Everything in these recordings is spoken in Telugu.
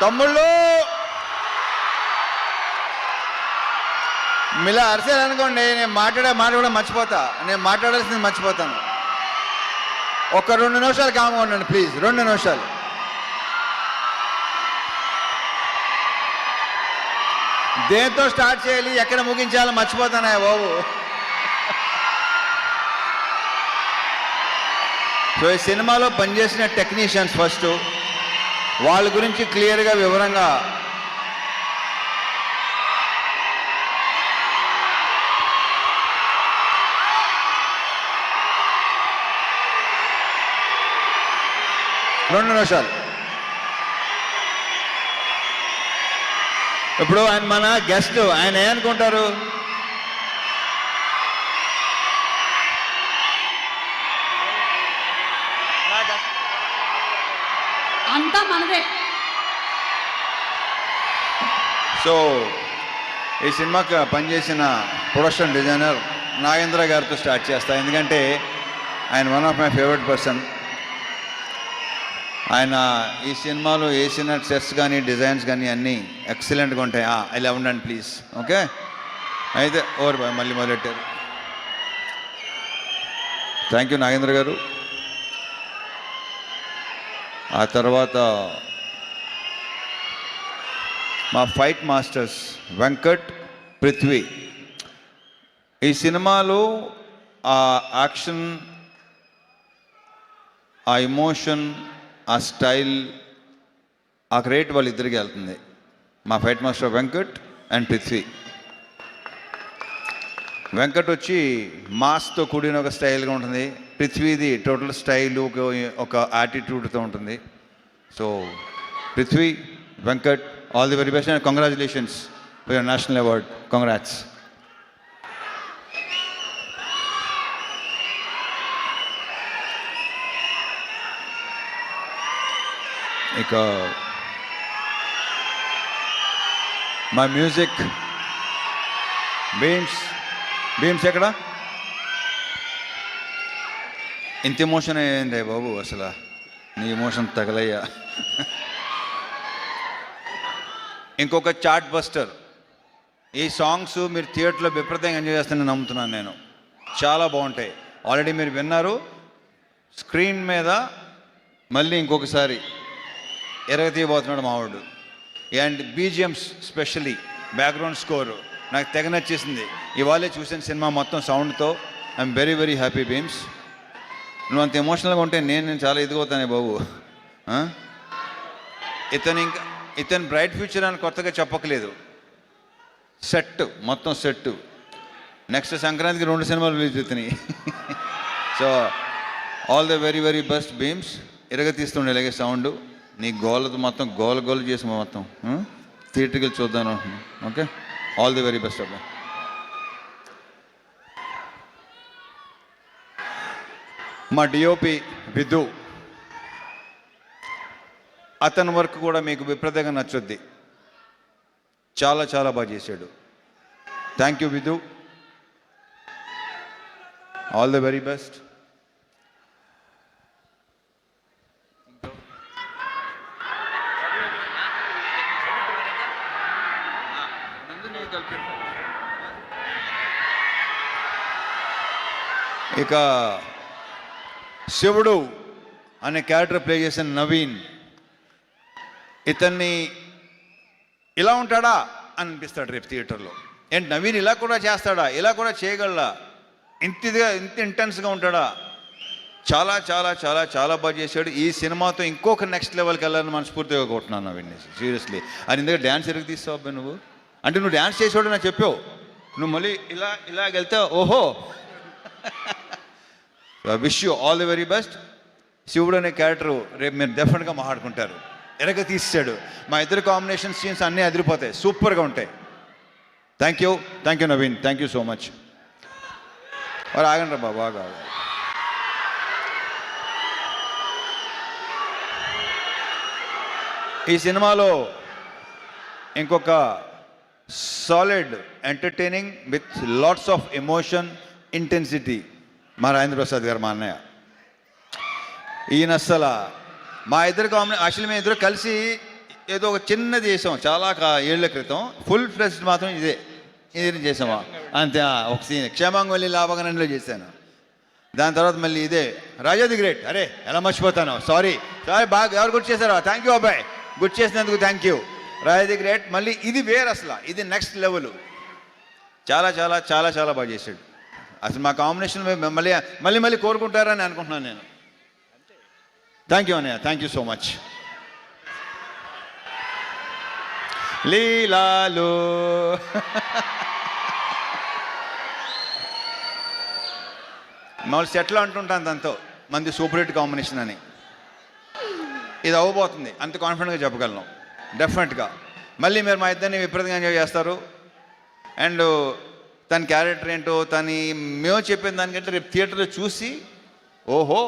తమ్ముళ్ళు మీలా అరిసేది అనుకోండి, నేను మాట్లాడే మాట కూడా మర్చిపోతా, నేను మాట్లాడాల్సింది మర్చిపోతాను. ఒక 2 నిమిషాలు కామ్గా ఉండండి ప్లీజ్, 2 నిమిషాలు. దేంతో స్టార్ట్ చేయాలి, ఎక్కడ ముగించాలో మర్చిపోతానా బాబు. సో ఈ సినిమాలో పనిచేసిన టెక్నీషియన్స్ ఫస్ట్, వాళ్ళ గురించి క్లియర్గా వివరంగా రెండు నిమిషాలు. ఇప్పుడు ఆయన మన గెస్ట్, ఆయన ఏమనుకుంటారు, అంతా మనదే. సో ఈ సినిమాకి పనిచేసిన ప్రొడక్షన్ డిజైనర్ నాగేంద్ర గారితో స్టార్ట్ చేస్తా, ఎందుకంటే ఆయన one of my favourite person. ఆయన ఈ సినిమాలో వేసిన సెట్స్ కానీ డిజైన్స్ కానీ అన్నీ ఎక్సలెంట్గా ఉంటాయి. ఇలా ఉండండి ప్లీజ్. ఓకే, అయితే ఓవర్ బాయ్, మళ్ళీ మొదలెట్టారు. థ్యాంక్ యూ నాగేంద్ర గారు. ఆ తర్వాత మా ఫైట్ మాస్టర్స్ వెంకట్, పృథ్వీ. ఈ సినిమాలో ఆ యాక్షన్, ఆ ఎమోషన్, ఆ స్టైల్, ఆ క్రియేట్ వాళ్ళిద్దరికి వెళ్తుంది. మా fight master Venkat and Prithvi. Venkat వచ్చి మాస్తో కూడిన ఒక స్టైల్గా ఉంటుంది, పృథ్వీది టోటల్ స్టైలు ఒక యాటిట్యూడ్తో ఉంటుంది. So Prithvi, Venkat, all the very best and congratulations for your national award. Congrats. ఇక మా మ్యూజిక్ బీమ్స్ ఎక్కడ? ఇంత ఎమోషన్ అయ్యింది బాబు, అసలు నీ ఎమోషన్ తగలయ్యా. ఇంకొక చార్ట్ బస్టర్. ఈ సాంగ్స్ మీరు థియేటర్లో విపరీతంగా ఎంజాయ్ చేస్తానని నమ్ముతున్నాను నేను. చాలా బాగుంటాయి. ఆల్రెడీ మీరు విన్నారు. స్క్రీన్ మీద మళ్ళీ ఇంకొకసారి ఎరగతీయబోతున్నాడు మావాడు. And BGMs, specially background score నాకు తెగ నచ్చేసింది. ఇవాళే చూసిన సినిమా మొత్తం సౌండ్తో. I'm very very happy Bheems. నువ్వు అంత ఎమోషనల్గా ఉంటే నేను చాలా ఎదిగవుతానే బాబు. ఇతను బ్రైట్ ఫ్యూచర్ అని కొత్తగా చెప్పకలేదు. సెట్ మొత్తం సెట్. నెక్స్ట్ సంక్రాంతికి 2 సినిమాలు రిలీజ్ అవుతున్నాయి. So all the very very best Bheems. ఎరగతీస్తుండే ఇలాగే సౌండ్. నీ గోలతో మొత్తం గోల చేసి మొత్తం థియేటర్కి వెళ్ళి చూద్దాం అనుకుంటున్నాను. Okay, all the very best అబ్బా. మా డిఓపి విధు, అతని వర్క్ కూడా మీకు విపరీతంగా నచ్చుద్ది. చాలా చాలా బాగా చేశాడు. Thank you Vidhu, all the very best. ఇక శివుడు అనే క్యారెక్టర్ ప్లే చేసిన నవీన్, ఇతన్ని ఇలా ఉంటాడా అని అనిపిస్తాడు రేపు థియేటర్లో. ఏంటి నవీన్ ఇలా కూడా చేస్తాడా, ఇలా కూడా చేయగలడా, ఇంత ఇంటెన్స్గా ఉంటాడా? చాలా చాలా చాలా చాలా బాగా చేశాడు. ఈ సినిమాతో ఇంకొక నెక్స్ట్ లెవెల్కి వెళ్ళాలని మనస్ఫూర్తిగా కొట్టున్నాను నవీన్, సీరియస్లీ. అది ఇందులో డ్యాన్స్ ఎరుగు తీస్తావు అబ్బాయి నువ్వు. అంటే నువ్వు డ్యాన్స్ చేసేవాడు నాకు చెప్పావు, నువ్వు మళ్ళీ ఇలాగెళ్తావు. ఓహో, wish you all the very best. శివుడు అనే క్యారెక్టరు రేపు మీరు డెఫినెట్గా మాట్లాడుకుంటారు. ఎరగ తీసాడు. మా ఇద్దరు కాంబినేషన్ సీన్స్ అన్నీ అదిరిపోతాయి, సూపర్గా ఉంటాయి. Thank you Naveen, thank you so much. మరి ఆగండి రా బాగా. ఈ సినిమాలో ఇంకొక solid entertaining with lots of emotion, intensity మా రాజేంద్ర ప్రసాద్ గారు, మా అన్నయ్య. ఈయన అస్సలు మా ఇద్దరు యాక్చువల్లీ మేము ఇద్దరు కలిసి ఏదో ఒక చిన్నది చేసాం చాలా ఏళ్ల క్రితం. ఫుల్ ఫ్లెజ్డ్ మాత్రం ఇదే చేసామా అంతే. ఒక సీన్ క్షేమంగొల్లి లాభగనంలో చేశాను. దాని తర్వాత మళ్ళీ ఇదే రాజా ది గ్రేట్. అరే ఎలా మర్చిపోతాను, సారీ బాగా ఎవరు గుర్తు చేశారో థ్యాంక్ యూ అబ్బాయి, గుర్తు చేసినందుకు thank you. Raja the great మళ్ళీ ఇది వేరు, అసలు ఇది నెక్స్ట్ లెవెల్. చాలా చాలా చాలా చాలా బాగా చేశాడు. అసలు మా కాంబినేషన్ మళ్ళీ మళ్ళీ మళ్ళీ కోరుకుంటారని అనుకుంటున్నాను నేను. థ్యాంక్ యూ అన్నయ్య, థ్యాంక్ యూ సో మచ్. లీలాలు మామూలు సెట్లో అంటుంటాను దాంతో మంది సూపర్ హిట్ కాంబినేషన్ అని. ఇది అవ్వబోతుంది, అంత కాన్ఫిడెంట్గా చెప్పగలను డెఫినెట్గా. మళ్ళీ మీరు మా ఇద్దరిని విపరీతంగా ఎంజాయ్ చేస్తారు. అండ్ తన క్యారెక్టర్ ఏంటో మేము చెప్పిన దానికంటే రేపు థియేటర్లో చూసి ఓహో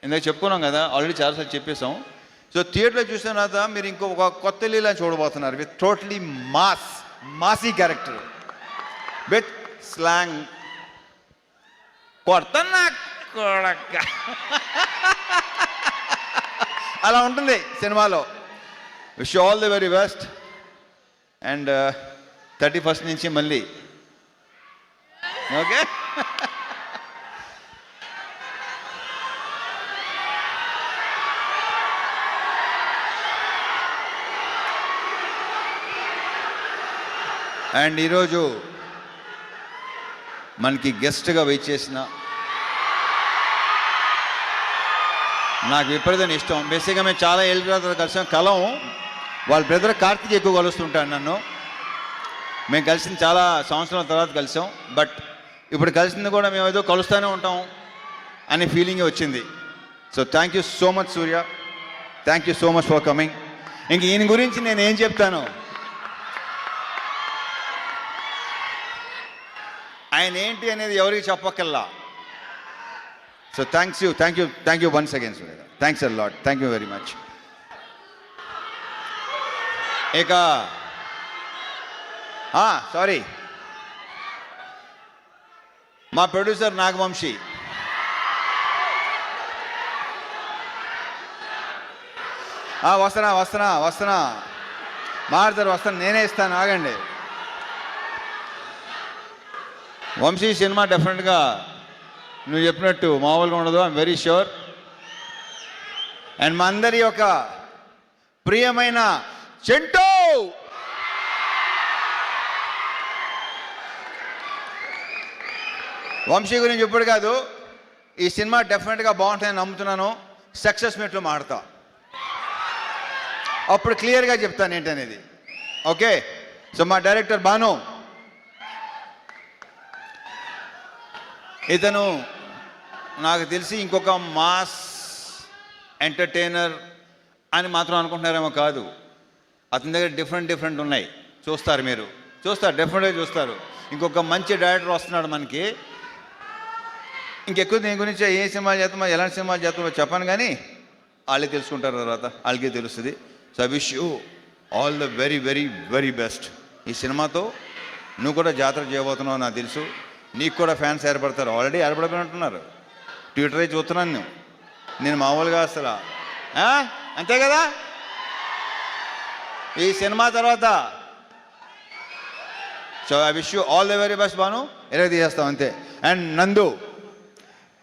ఇందాక చెప్పుకున్నాం కదా, ఆల్రెడీ చాలాసార్లు చెప్పేసాం. సో థియేటర్లో చూసిన తర్వాత మీరు ఇంకొక కొత్త లీలా చూడబోతున్నారు with totally massy character with slang. కొడతన్నా కొడక అలా ఉంటుంది సినిమాలో. Wish all the very best. And 31st నుంచి మళ్ళీ ఓకే. అండ్ ఈరోజు మనకి గెస్ట్గా వెయిట్ చేసిన నాకు విపరీతం ఇష్టం. బేసిక్గా మేము చాలా ఏళ్ళ తర్వాత కలిసాం. కలం వాళ్ళ బ్రదర్ కార్తీక్ ఎక్కువ కలుస్తుంటాడు నన్ను. మేము కలిసిన చాలా సంవత్సరాల తర్వాత కలిసాం. బట్ ఇప్పుడు కలిసింది కూడా మేము ఏదో కలుస్తూనే ఉంటాం అనే ఫీలింగ్ వచ్చింది. So thank you so much Surya, thank you so much for coming. ఇంక ఈయన గురించి నేను ఏం చెప్తాను, ఆయన ఏంటి అనేది ఎవరికి చెప్పక్కల్లా. So thank you once again Surya, thanks a lot, thank you very much. ఇక సారీ మా ప్రొడ్యూసర్ నాగవంశీ. వస్తున్నా మారుతారు, వస్తాను, నేనే ఇస్తాను, ఆగండి. వంశీ సినిమా డెఫినెట్గా నువ్వు చెప్పినట్టు మామూలుగా ఉండదు, ఐఎమ్ వెరీ ష్యూర్. అండ్ మా అందరి యొక్క ప్రియమైన చెంటూ వంశీ గురించి ఇప్పుడు కాదు, ఈ సినిమా డెఫినెట్గా బాగుంటుందని నమ్ముతున్నాను. సక్సెస్ మీట్లో మాడతా, అప్పుడు క్లియర్గా చెప్తాను ఏంటనేది. ఓకే. సో మా డైరెక్టర్ భాను, ఇతను నాకు తెలిసి ఇంకొక మాస్ ఎంటర్టైనర్ అని మాత్రం అనుకుంటున్నారేమో కాదు. అతని దగ్గర డిఫరెంట్ ఉన్నాయి, చూస్తారు, మీరు చూస్తారు, డెఫినెట్గా చూస్తారు. ఇంకొక మంచి డైరెక్టర్ వస్తున్నాడు మనకి. ఇంకెక్కువ దీని గురించి ఏ సినిమాలు చేస్తామో ఎలాంటి సినిమాలు చేస్తామో చెప్పాను, కానీ వాళ్ళే తెలుసుకుంటారు, తర్వాత వాళ్ళకే తెలుస్తుంది. So I wish you all the very very very best. ఈ సినిమాతో నువ్వు కూడా జాతర చేయబోతున్నావు నాకు తెలుసు. నీకు కూడా ఫ్యాన్స్ ఏర్పడతారు, ఆల్రెడీ ఏర్పడిపోయినట్టున్నారు. ట్విట్టర్ అయి చూస్తున్నాను నేను మామూలుగా అసలు. అంతే కదా, ఈ సినిమా తర్వాత. So I wish you all the very best Banu, ఎలా తీసేస్తాం అంతే. అండ్ నందు,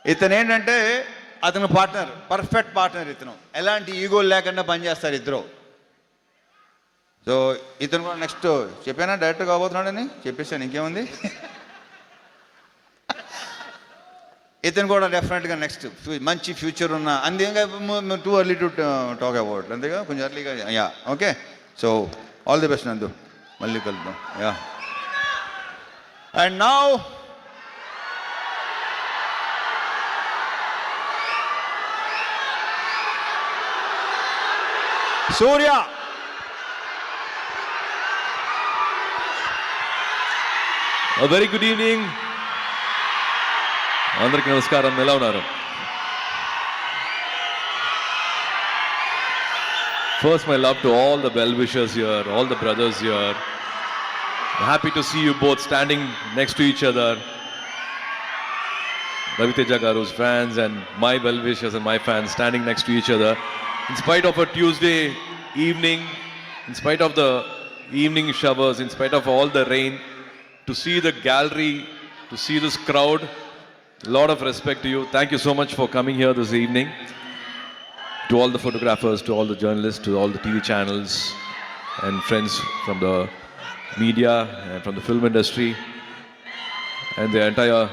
ఇతను ఏంటంటే అతను పార్ట్నర్, పర్ఫెక్ట్ పార్ట్నర్. ఇతను ఎలాంటి ఈగోలు లేకుండా పనిచేస్తారు ఇద్దరు. సో ఇతను కూడా నెక్స్ట్ చెప్పానా డైరెక్టర్ కాబోతున్నాడని చెప్పేసాను, ఇంకేముంది. ఇతను కూడా డెఫినెట్గా నెక్స్ట్ మంచి ఫ్యూచర్ ఉన్న, అంతేగా too early to talk about, అంతేగా కొంచెం ఎర్లీగా. Yeah okay. So all the best నందు, మళ్ళీ కలుద్దాం. Yeah. And now Surya. A very good evening. అందరికీ నమస్కారం, ఎలా ఉన్నారు? First, my love to all the well-wishers here, all the brothers here. Happy to see you both standing next to each other. Raviteja Garu's fans and my well-wishers and my fans standing next to each other. In spite of a Tuesday evening, in spite of the evening showers, in spite of all the rain, to see the gallery, to see this crowd, a lot of respect to you. Thank you so much for coming here this evening. To all the photographers, to all the journalists, to all the TV channels and friends from the media and from the film industry and the entire